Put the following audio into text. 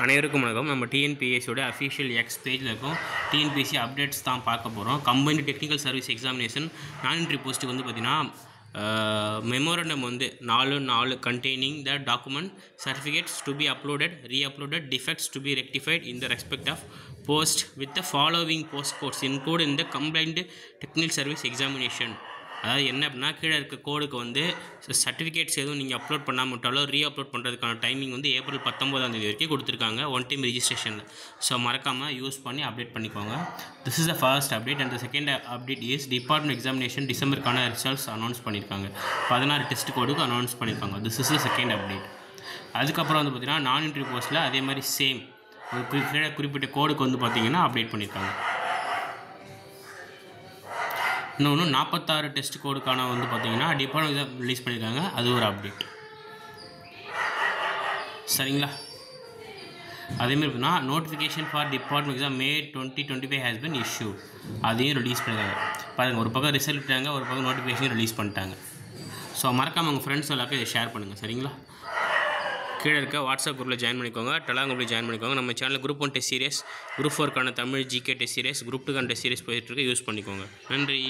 அனைவருக்கும் வணக்கம். நம்ம டிஎன்பிஎஸ்சியோட அஃபிஷியல் எக்ஸ் பேஜில் இருக்கும் டிஎன்பிஎஸ்சி அப்டேட்ஸ் தான் பார்க்க போகிறோம். Combined technical service examination non-entry போஸ்ட்டுக்கு வந்து பார்த்திங்கன்னா மெமோரண்டம் வந்து 4 containing the document certificates to be uploaded reuploaded defects to be rectified in the respect of post with the following post codes include in the combined technical service examination. அதாவது என்ன அப்படின்னா, கீழே இருக்க கோடுக்கு வந்து சர்டிஃபிகேட்ஸ் எதுவும் நீங்கள் upload பண்ணாமல் விட்டாலோ ரீஅப்லோட் பண்ணுறதுக்கான டைமிங் வந்து ஏப்ரல் 19ஆம் தேதி வரைக்கும் கொடுத்துருக்காங்க ஒன் டைம் ரிஜிஸ்ட்ரேஷனில். ஸோ மறக்காமல் யூஸ் பண்ணி அப்டேட் பண்ணிக்கோங்க. This is the first update. And the second update is department examination டிசம்பருக்கான ரிசல்ட்ஸ் அனௌன்ஸ் பண்ணியிருக்காங்க. 16 டெஸ்ட் கோடுக்கு அனௌன்ஸ் பண்ணியிருக்காங்க. This is the second update. அதுக்கப்புறம் வந்து பார்த்திங்கன்னா நான்-என்ட்ரி போஸ்ட்டில் அதே மாதிரி சேம் ஒரு குறிப்பிட்ட கோடுக்கு வந்து பார்த்திங்கன்னா அப்டேட் பண்ணியிருக்காங்க. இன்னொன்று 46 டெஸ்ட் கோடுக்கான வந்து பார்த்திங்கன்னா டிபார்ட்மெண்ட் எக்ஸாம் ரிலீஸ் பண்ணியிருக்காங்க. அது ஒரு அப்டேட். சரிங்களா? அதேமாதிரி பார்த்தீங்கன்னா notification for department exam May 2025 has been issue. அதையும் ரிலீஸ் பண்ணியிருக்காங்க. பாருங்கள், ஒரு பக்கம் ரிசல்ட் விட்டாங்க, ஒரு பக்கம் நோட்டிஃபிகேஷன் ரிலீஸ் பண்ணிட்டாங்க. ஸோ மறக்காமல் உங்கள் ஃப்ரெண்ட்ஸ் எல்லாருக்கும் இதை ஷேர் பண்ணுங்கள். சரிங்களா? கீழே இருக்க வாட்ஸ்அப் குரூப்பில் ஜாயின் பண்ணிக்கோங்க, டெலகிராம் குரூப்பில் ஜாயின் பண்ணிக்கோங்க. நம்ம சேனலில் குரூப் 1 டெஸ்ட் சீரியஸ், குரூப் 4க்கான Tamil GK test series, group 2க்கான டெஸ்ட் சீரியஸ் போயிட்டுருக்கு. யூஸ் பண்ணிக்கோங்க. நன்றி.